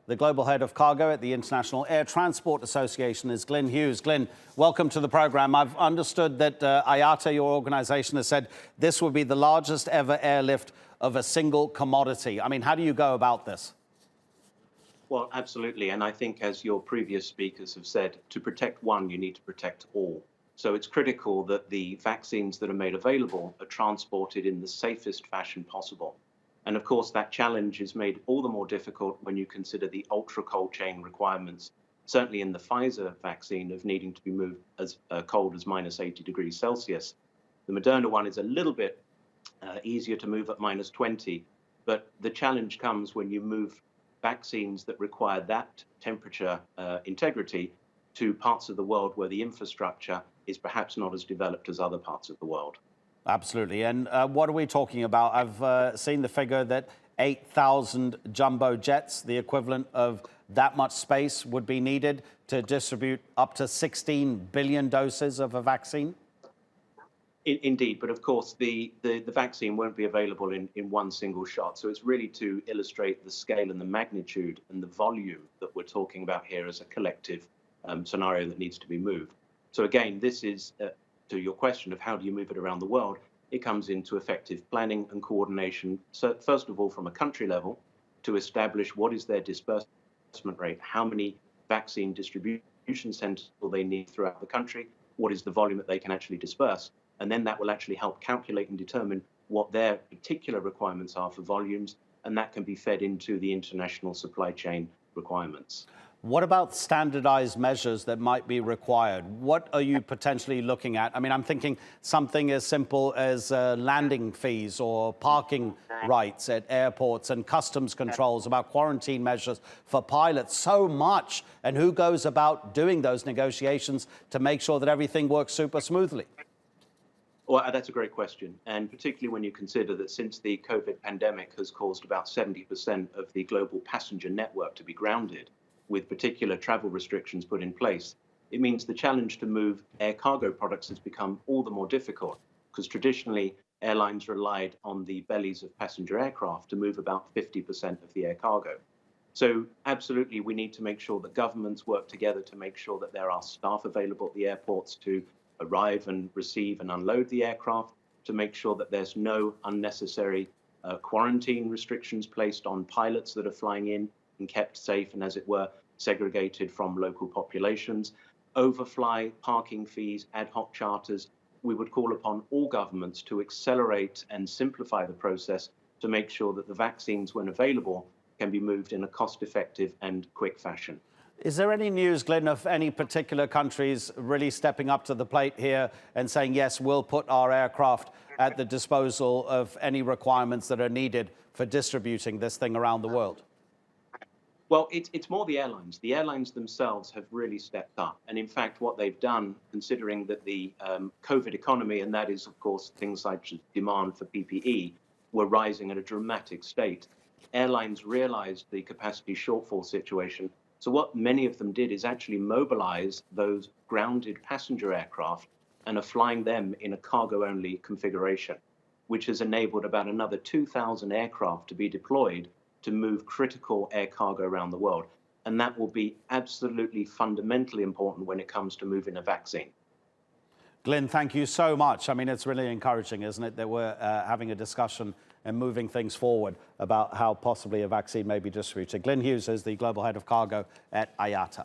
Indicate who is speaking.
Speaker 1: The global head of cargo at the International Air Transport Association is Glyn Hughes. Glyn, welcome to the program. I've understood that IATA, your organization, has said this will be the largest ever airlift of a single commodity. I mean, how do you go about this?
Speaker 2: Well, absolutely. And I think, as your previous speakers have said, to protect one, you need to protect all. So it's critical that the vaccines that are made available are transported in the safest fashion possible. And of course, that challenge is made all the more difficult when you consider the ultra cold chain requirements, certainly in the Pfizer vaccine, of needing to be moved as cold as minus 80 degrees Celsius. The Moderna one is a little bit easier to move at minus 20, but the challenge comes when you move vaccines that require that temperature integrity to parts of the world where the infrastructure is perhaps not as developed as other parts of the world.
Speaker 1: Absolutely. And what are we talking about? I've seen the figure that 8,000 jumbo jets, the equivalent of that much space, would be needed to distribute up to 16 billion doses of a vaccine.
Speaker 2: Indeed, but of course the vaccine won't be available in one single shot. So it's really to illustrate the scale and the magnitude and the volume that we're talking about here as a collective scenario that needs to be moved. So again, this is to your question of how do you move it around the world, it comes into effective planning and coordination. So first of all, from a country level, to establish what is their disbursement rate, how many vaccine distribution centers will they need throughout the country, what is the volume that they can actually disperse. And then that will actually help calculate and determine what their particular requirements are for volumes, and that can be fed into the international supply chain requirements.
Speaker 1: What about standardized measures that might be required? What are you potentially looking at? I mean, I'm thinking something as simple as landing fees or parking rights at airports and customs controls, about quarantine measures for pilots, so much. And who goes about doing those negotiations to make sure that everything works super smoothly?
Speaker 2: Well, that's a great question. And particularly when you consider that since the COVID pandemic has caused about 70% of the global passenger network to be grounded, with particular travel restrictions put in place, it means the challenge to move air cargo products has become all the more difficult, because traditionally airlines relied on the bellies of passenger aircraft to move about 50% of the air cargo. So absolutely, we need to make sure that governments work together to make sure that there are staff available at the airports to arrive and receive and unload the aircraft, to make sure that there's no unnecessary quarantine restrictions placed on pilots that are flying in and kept safe and, as it were, segregated from local populations. Overfly, parking fees, ad hoc charters. We would call upon all governments to accelerate and simplify the process to make sure that the vaccines, when available, can be moved in a cost-effective and quick fashion.
Speaker 1: Is there any news, Glyn, of any particular countries really stepping up to the plate here and saying, yes, we'll put our aircraft at the disposal of any requirements that are needed for distributing this thing around the world?
Speaker 2: Well, it's more the airlines. The airlines themselves have really stepped up. And in fact, what they've done, considering that the COVID economy, and that is, of course, things like demand for PPE, were rising at a dramatic state, airlines realized the capacity shortfall situation. So what many of them did is actually mobilize those grounded passenger aircraft and are flying them in a cargo-only configuration, which has enabled about another 2,000 aircraft to be deployed to move critical air cargo around the world. And that will be absolutely fundamentally important when it comes to moving a vaccine.
Speaker 1: Glyn, thank you so much. I mean, it's really encouraging, isn't it, that we're having a discussion and moving things forward about how possibly a vaccine may be distributed. Glyn Hughes is the global head of cargo at IATA.